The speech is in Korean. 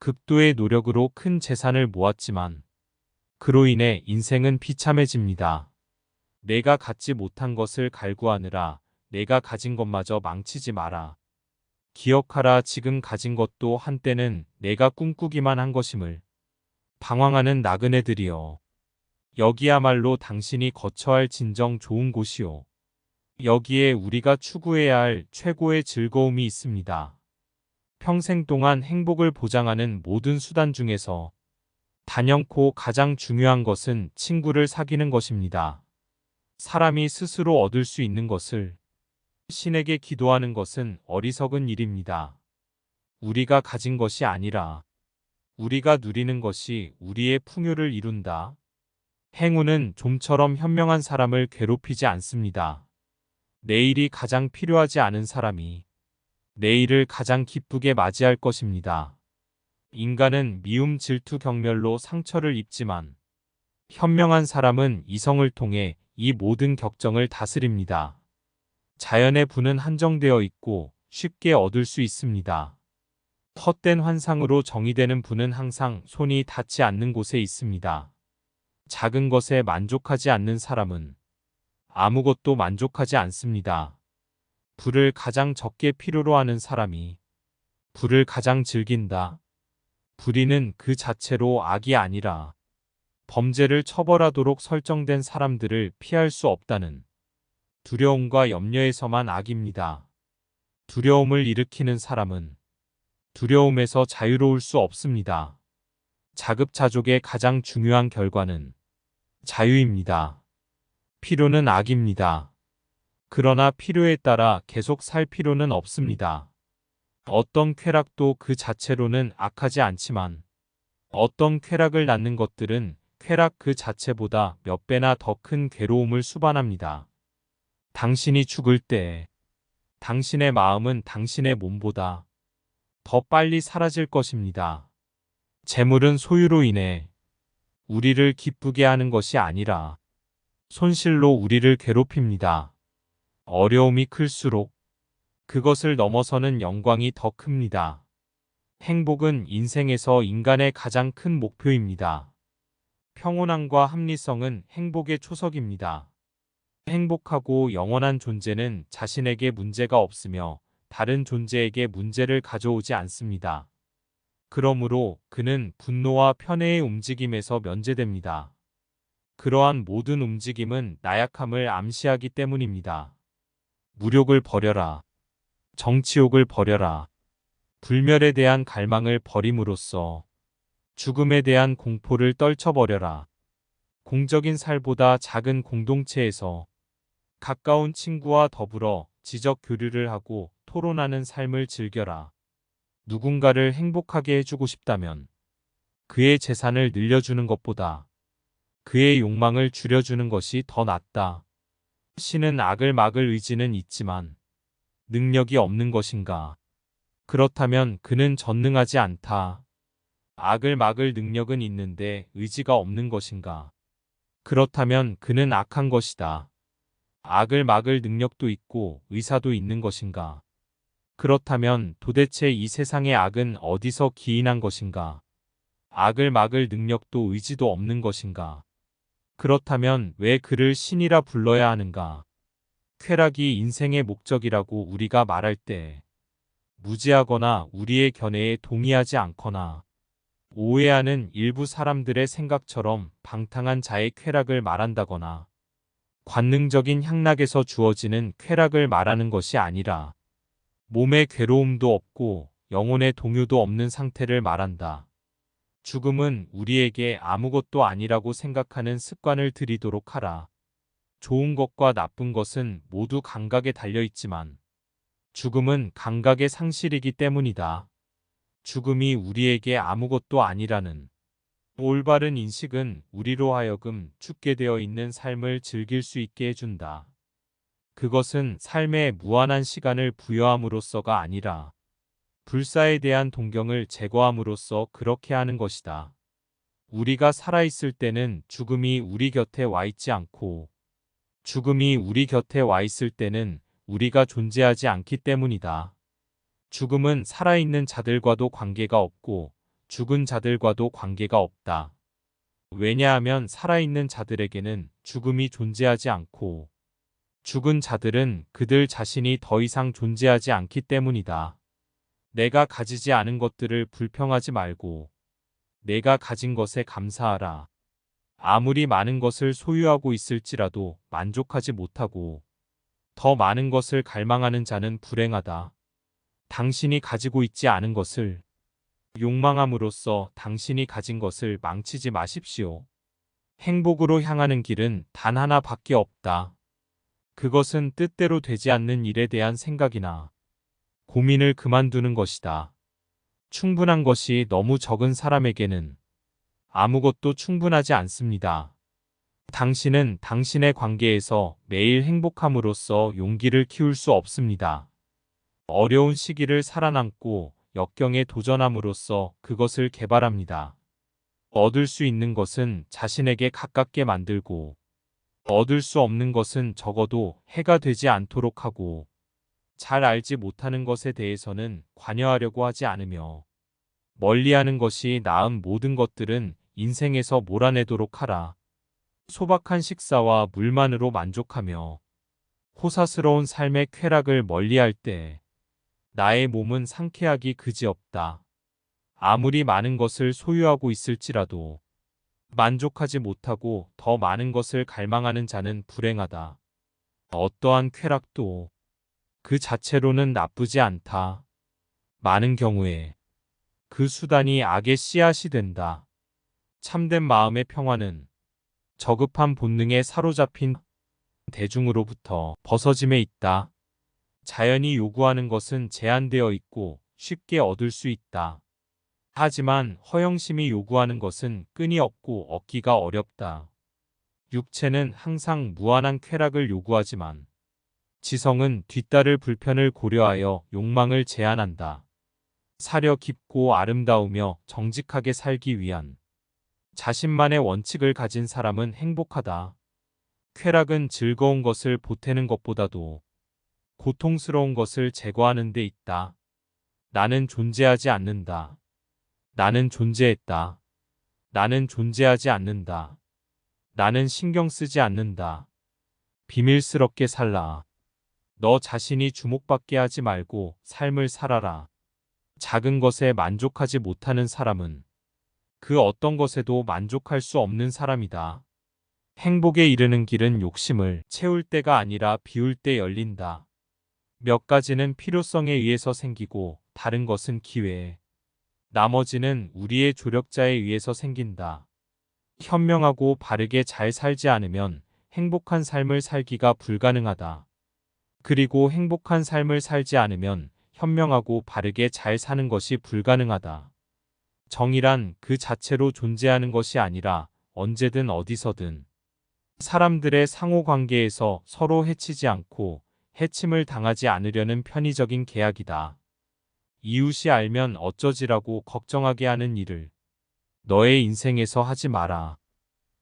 극도의 노력으로 큰 재산을 모았지만 그로 인해 인생은 비참해집니다. 내가 갖지 못한 것을 갈구하느라 내가 가진 것마저 망치지 마라. 기억하라, 지금 가진 것도 한때는 내가 꿈꾸기만 한 것임을. 방황하는 나그네들이여. 여기야말로 당신이 거처할 진정 좋은 곳이오. 여기에 우리가 추구해야 할 최고의 즐거움이 있습니다. 평생 동안 행복을 보장하는 모든 수단 중에서 단연코 가장 중요한 것은 친구를 사귀는 것입니다. 사람이 스스로 얻을 수 있는 것을 신에게 기도하는 것은 어리석은 일입니다. 우리가 가진 것이 아니라 우리가 누리는 것이 우리의 풍요를 이룬다. 행운은 좀처럼 현명한 사람을 괴롭히지 않습니다. 내일이 가장 필요하지 않은 사람이 내일을 가장 기쁘게 맞이할 것입니다. 인간은 미움, 질투, 경멸로 상처를 입지만 현명한 사람은 이성을 통해 이 모든 격정을 다스립니다. 자연의 부는 한정되어 있고 쉽게 얻을 수 있습니다. 헛된 환상으로 정의되는 부는 항상 손이 닿지 않는 곳에 있습니다. 작은 것에 만족하지 않는 사람은 아무것도 만족하지 않습니다. 불을 가장 적게 필요로 하는 사람이 불을 가장 즐긴다. 불의는 그 자체로 악이 아니라 범죄를 처벌하도록 설정된 사람들을 피할 수 없다는 두려움과 염려에서만 악입니다. 두려움을 일으키는 사람은 두려움에서 자유로울 수 없습니다. 자급자족의 가장 중요한 결과는 자유입니다. 필요는 악입니다. 그러나 필요에 따라 계속 살 필요는 없습니다. 어떤 쾌락도 그 자체로는 악하지 않지만 어떤 쾌락을 낳는 것들은 쾌락 그 자체보다 몇 배나 더 큰 괴로움을 수반합니다. 당신이 죽을 때 당신의 마음은 당신의 몸보다 더 빨리 사라질 것입니다. 재물은 소유로 인해 우리를 기쁘게 하는 것이 아니라 손실로 우리를 괴롭힙니다. 어려움이 클수록 그것을 넘어서는 영광이 더 큽니다. 행복은 인생에서 인간의 가장 큰 목표입니다. 평온함과 합리성은 행복의 초석입니다. 행복하고 영원한 존재는 자신에게 문제가 없으며 다른 존재에게 문제를 가져오지 않습니다. 그러므로 그는 분노와 편애의 움직임에서 면제됩니다. 그러한 모든 움직임은 나약함을 암시하기 때문입니다. 무력을 버려라. 정치욕을 버려라. 불멸에 대한 갈망을 버림으로써 죽음에 대한 공포를 떨쳐버려라. 공적인 살보다 작은 공동체에서 가까운 친구와 더불어 지적 교류를 하고 토론하는 삶을 즐겨라. 누군가를 행복하게 해주고 싶다면 그의 재산을 늘려주는 것보다 그의 욕망을 줄여주는 것이 더 낫다. 신은 악을 막을 의지는 있지만 능력이 없는 것인가? 그렇다면 그는 전능하지 않다. 악을 막을 능력은 있는데 의지가 없는 것인가? 그렇다면 그는 악한 것이다. 악을 막을 능력도 있고 의사도 있는 것인가? 그렇다면 도대체 이 세상의 악은 어디서 기인한 것인가? 악을 막을 능력도 의지도 없는 것인가? 그렇다면 왜 그를 신이라 불러야 하는가? 쾌락이 인생의 목적이라고 우리가 말할 때 무지하거나 우리의 견해에 동의하지 않거나 오해하는 일부 사람들의 생각처럼 방탕한 자의 쾌락을 말한다거나 관능적인 향락에서 주어지는 쾌락을 말하는 것이 아니라 몸의 괴로움도 없고 영혼의 동요도 없는 상태를 말한다. 죽음은 우리에게 아무것도 아니라고 생각하는 습관을 들이도록 하라. 좋은 것과 나쁜 것은 모두 감각에 달려있지만 죽음은 감각의 상실이기 때문이다. 죽음이 우리에게 아무것도 아니라는 올바른 인식은 우리로 하여금 죽게 되어 있는 삶을 즐길 수 있게 해준다. 그것은 삶에 무한한 시간을 부여함으로써가 아니라 불사에 대한 동경을 제거함으로써 그렇게 하는 것이다. 우리가 살아있을 때는 죽음이 우리 곁에 와 있지 않고 죽음이 우리 곁에 와 있을 때는 우리가 존재하지 않기 때문이다. 죽음은 살아있는 자들과도 관계가 없고 죽은 자들과도 관계가 없다. 왜냐하면 살아있는 자들에게는 죽음이 존재하지 않고 죽은 자들은 그들 자신이 더 이상 존재하지 않기 때문이다. 내가 가지지 않은 것들을 불평하지 말고 내가 가진 것에 감사하라. 아무리 많은 것을 소유하고 있을지라도 만족하지 못하고 더 많은 것을 갈망하는 자는 불행하다. 당신이 가지고 있지 않은 것을 욕망함으로써 당신이 가진 것을 망치지 마십시오. 행복으로 향하는 길은 단 하나밖에 없다. 그것은 뜻대로 되지 않는 일에 대한 생각이나 고민을 그만두는 것이다. 충분한 것이 너무 적은 사람에게는 아무것도 충분하지 않습니다. 당신은 당신의 관계에서 매일 행복함으로써 용기를 키울 수 없습니다. 어려운 시기를 살아남고 역경에 도전함으로써 그것을 개발합니다. 얻을 수 있는 것은 자신에게 가깝게 만들고 얻을 수 없는 것은 적어도 해가 되지 않도록 하고 잘 알지 못하는 것에 대해서는 관여하려고 하지 않으며 멀리하는 것이 나은 모든 것들은 인생에서 몰아내도록 하라. 소박한 식사와 물만으로 만족하며 호사스러운 삶의 쾌락을 멀리할 때 나의 몸은 상쾌하기 그지없다. 아무리 많은 것을 소유하고 있을지라도 만족하지 못하고 더 많은 것을 갈망하는 자는 불행하다. 어떠한 쾌락도 그 자체로는 나쁘지 않다. 많은 경우에 그 수단이 악의 씨앗이 된다. 참된 마음의 평화는 저급한 본능에 사로잡힌 대중으로부터 벗어짐에 있다. 자연이 요구하는 것은 제한되어 있고 쉽게 얻을 수 있다. 하지만 허영심이 요구하는 것은 끈이 없고 얻기가 어렵다. 육체는 항상 무한한 쾌락을 요구하지만 지성은 뒤따를 불편을 고려하여 욕망을 제한한다. 사려 깊고 아름다우며 정직하게 살기 위한 자신만의 원칙을 가진 사람은 행복하다. 쾌락은 즐거운 것을 보태는 것보다도 고통스러운 것을 제거하는 데 있다. 나는 존재하지 않는다. 나는 존재했다. 나는 존재하지 않는다. 나는 신경 쓰지 않는다. 비밀스럽게 살라. 너 자신이 주목받게 하지 말고 삶을 살아라. 작은 것에 만족하지 못하는 사람은 그 어떤 것에도 만족할 수 없는 사람이다. 행복에 이르는 길은 욕심을 채울 때가 아니라 비울 때 열린다. 몇 가지는 필요성에 의해서 생기고 다른 것은 기회, 나머지는 우리의 조력자에 의해서 생긴다. 현명하고 바르게 잘 살지 않으면 행복한 삶을 살기가 불가능하다. 그리고 행복한 삶을 살지 않으면 현명하고 바르게 잘 사는 것이 불가능하다. 정의란 그 자체로 존재하는 것이 아니라 언제든 어디서든 사람들의 상호관계에서 서로 해치지 않고 해침을 당하지 않으려는 편의적인 계약이다. 이웃이 알면 어쩌지라고 걱정하게 하는 일을 너의 인생에서 하지 마라.